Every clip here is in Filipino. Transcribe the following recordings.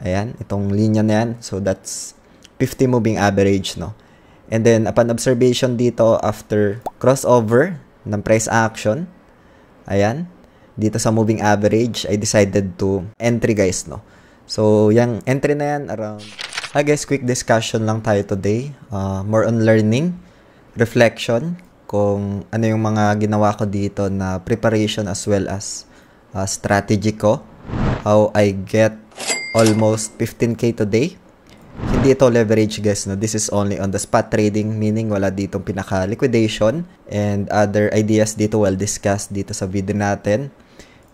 Ayan, itong linya na yan. So, that's 50 moving average, no? And then, upon observation dito, after crossover ng price action, ayan, dito sa moving average, I decided to entry, guys, no? So, yung entry na yan, around... guys, quick discussion lang tayo today. More on learning, reflection, kung ano yung mga ginawa ko dito na preparation as well as strategy ko. How I get almost 15K today. Hindi ito leverage, guys, no? This is only on the spot trading, meaning wala ditong pinaka-liquidation, and other ideas dito well discussed dito sa video natin.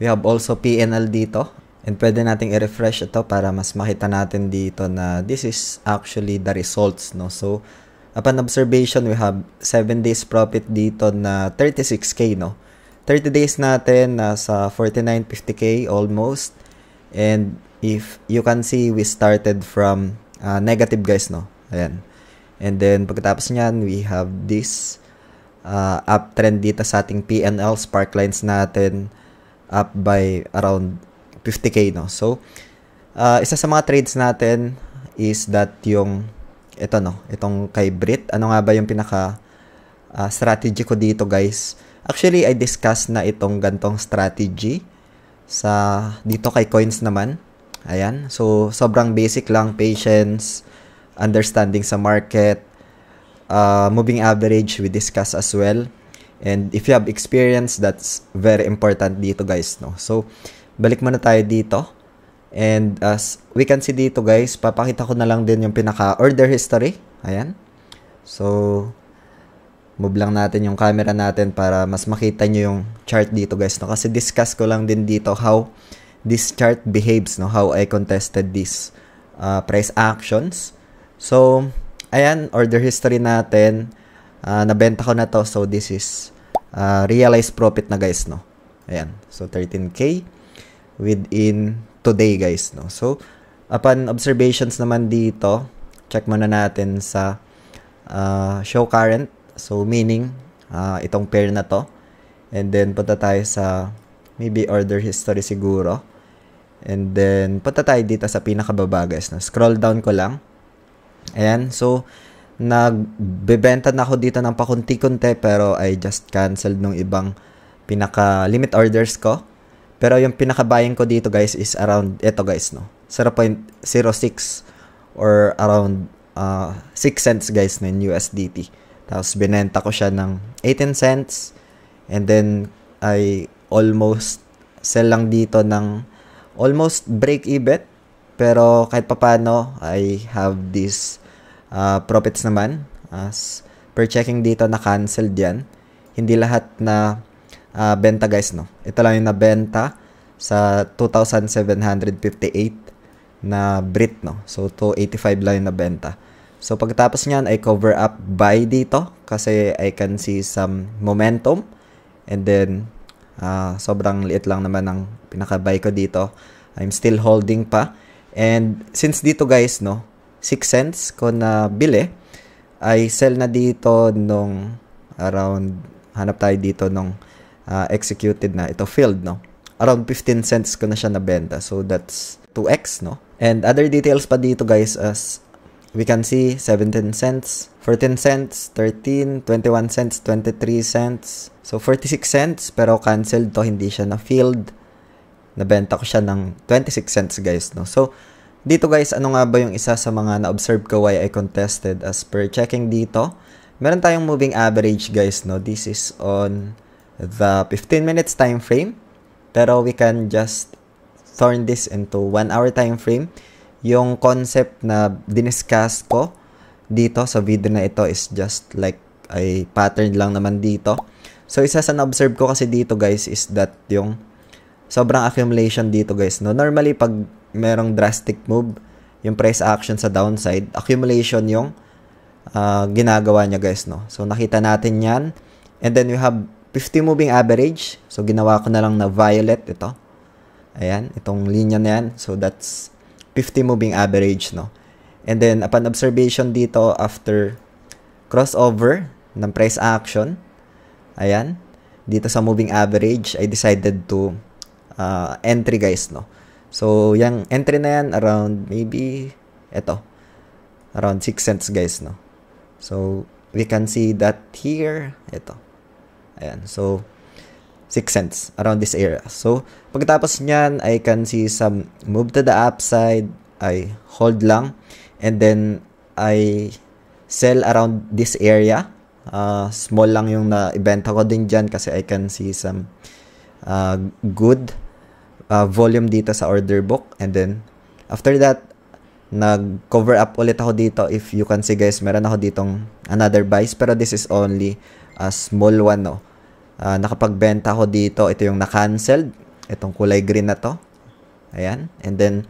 We have also PNL dito, and pwede nating i-refresh ito para mas makita natin dito na this is actually the results, no? So, upon observation, we have 7 days profit dito na 36K, no? 30 days natin nasa 49, 50K almost. And if you can see, we started from negative, guys, no? Ayan. And then, pagkatapos nyan, we have this uptrend dito sa ating PNL, spark lines natin up by around 50K, no? So, isa sa mga trades natin is that yung ito, no? Itong kay Brit. Ano nga ba yung pinaka strategy ko dito, guys? Actually, I discussed na itong gantong strategy sa dito kay coins naman. Ayan. So, sobrang basic lang. Patience, understanding sa market, moving average, we discuss as well. And if you have experience, that's very important dito, guys, no? So, balik muna tayo dito. And as we can see dito, guys, papakita ko na lang din yung pinaka-order history. Ayan. So, move lang natin yung camera natin para mas makita nyo yung chart dito, guys, no? Kasi discuss ko lang din dito how this chart behaves, no? How I contested these price actions. So, ayan, order history natin. Nabenta ko na to. So, this is realized profit na, guys, no? Ayan. So, 13K within today, guys, no? So, upon observations naman dito, check muna natin sa show current. So, meaning, itong pair na to. And then, punta tayo sa maybe order history siguro. And then, punta tayo dito sa pinakababa, guys, no? Scroll down ko lang. Ayan. So, nagbebenta na ako dito ng pakunti-kunti, pero I just canceled nung ibang pinaka-limit orders ko. Pero yung pinaka-buying ko dito, guys, is around, ito, guys, no? 0.06 or around 6 cents, guys, no, in USDT. Tapos, binenta ko siya ng 18 cents. And then, I almost sell lang dito ng almost break-even. Pero, kahit papano, I have this profits naman. As per checking dito, na-cancelled yan. Hindi lahat na benta, guys, no? Ito lang yung nabenta sa 2,758 na Brit, no? So, 285 lang yung nabenta. So, pagkatapos niyan, I cover up buy dito kasi I can see some momentum. And then, sobrang liit lang naman ang pinaka-buy ko dito. I'm still holding pa. And since dito, guys, no, 6 cents ko na bili, I sell na dito nung around, hanap tayo dito nung executed na. Ito, filled, no? Around 15 cents ko na siya nabenta. So, that's 2x, no? And other details pa dito, guys, as we can see, 17 cents, 14 cents, 13, 21 cents, 23 cents. So, 46 cents, pero canceled to, hindi siya na-filled. Nabenta ko siya ng 26 cents, guys, no? So, dito, guys, ano nga ba yung isa sa mga na-observe ko why I contested? As per checking dito, meron tayong moving average, guys, no? This is on the 15 minutes time frame. Pero we can just turn this into 1 hour time frame. Yung concept na diniscuss ko dito sa video na ito is just like a pattern lang naman dito. So, isa sa na-observe ko kasi dito, guys, is that yung sobrang accumulation dito, guys, no? Normally, pag merong drastic move, yung price action sa downside, accumulation yung ginagawa niya, guys, no? So, nakita natin yan. And then, we have 50 moving average. So, ginawa ko na lang na violet ito. Ayan, itong linya na yan. So, that's 50 moving average, no? And then, upon observation dito, after crossover ng price action, ayan, dito sa moving average, I decided to entry, guys, no? So, yung entry na yan, around maybe, around 6 cents guys, no? So, we can see that here, ayan, so, 6 cents around this area. So, pagkatapos nyan, I can see some move to the upside, I hold lang, and then, I sell around this area. Small lang yung na-ibenta ko din dyan kasi I can see some good volume dito sa order book. And then, after that, nag-cover up ulit ako dito. If you can see guys, meron ako ditong another buys. Pero this is only a small one, no? Nakapagbenta ako dito. Ito yung na-cancelled. Itong kulay green na to. Ayan. And then,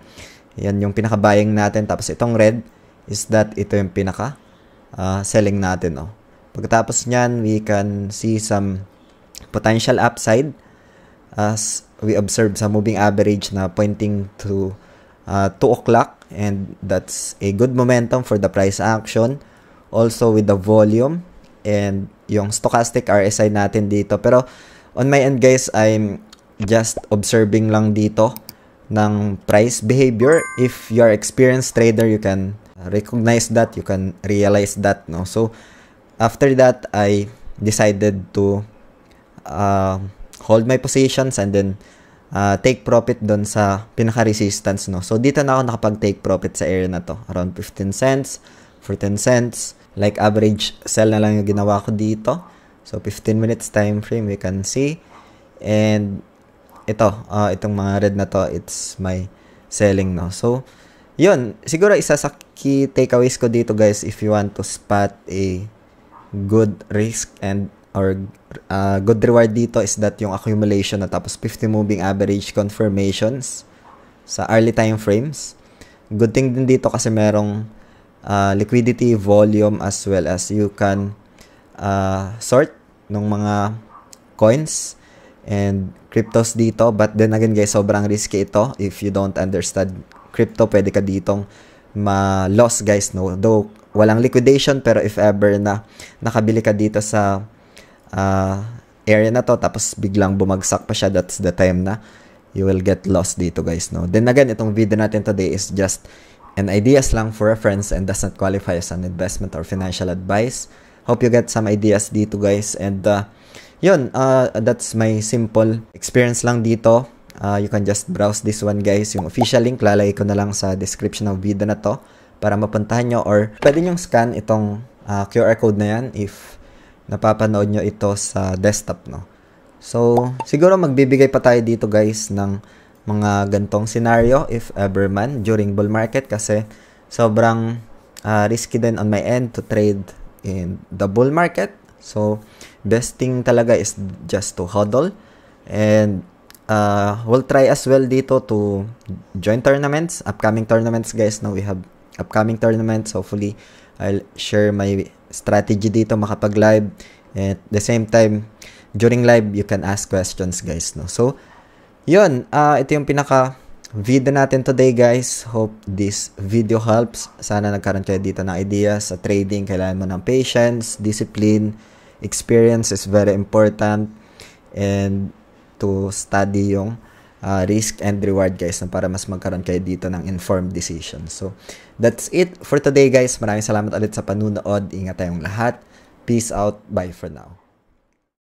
yan yung pinaka-buying natin. Tapos itong red is that ito yung pinaka-selling natin, no? Pagkatapos nyan, we can see some potential upside as we observe sa moving average na pointing to 2 o'clock, and that's a good momentum for the price action. Also with the volume and yung stochastic RSI natin dito. Pero on my end guys, I'm just observing lang dito ng price behavior. If you're experienced trader, you can recognize that, you can realize that, no? So after that, I decided to hold my positions and then take profit doon sa pinaka-resistance, no? So, dito na ako nakapag-take profit sa area na to. Around 15 cents, 14 cents. Like, average sell na lang yung ginawa ko dito. So, 15 minutes time frame, we can see. And, itong mga red na to, it's my selling, no? So, yun. Siguro, isa sa key takeaways ko dito, guys, if you want to spot a good risk and or good reward dito is that yung accumulation na tapos 50 moving average confirmations sa early time frames. Good thing din dito kasi merong liquidity, volume, as well as you can sort ng mga coins and cryptos dito. But then again guys, sobrang risky ito. If you don't understand crypto, pwede ka ditong ma-loss guys, no? Though walang liquidation, pero if ever na nakabili ka dito sa area na to, tapos biglang bumagsak pa siya, that's the time na you will get lost dito guys, no? Then again, itong video natin today is just an ideas lang for reference and does not qualify as an investment or financial advice. Hope you get some ideas dito guys, and yun, that's my simple experience lang dito. You can just browse this one guys. Yung official link, lalagay ko na lang sa description ng video na to para mapuntahan nyo, or pwede nyo scan itong QR code na yan if napapanood nyo ito sa desktop, no? So, siguro magbibigay pa tayo dito guys ng mga gantong scenario if ever man during bull market kasi sobrang risky din on my end to trade in the bull market. So, best thing talaga is just to hodl, and we'll try as well dito to join tournaments, upcoming tournaments guys. Now we have upcoming tournaments. Hopefully, I'll share my strategy dito, makapag-live. And at the same time, during live, you can ask questions guys, no? So, yun. Ito yung pinaka-video natin today guys. Hope this video helps. Sana nagkaroon kayo dito ng ideas sa trading. Kailangan mo ng patience, discipline, experience is very important. And to study yung risk and reward guys, na para mas magkaroon kayo dito ng informed decision. So, that's it for today guys. Maraming salamat ulit sa panunood. Ingat tayong lahat. Peace out. Bye for now.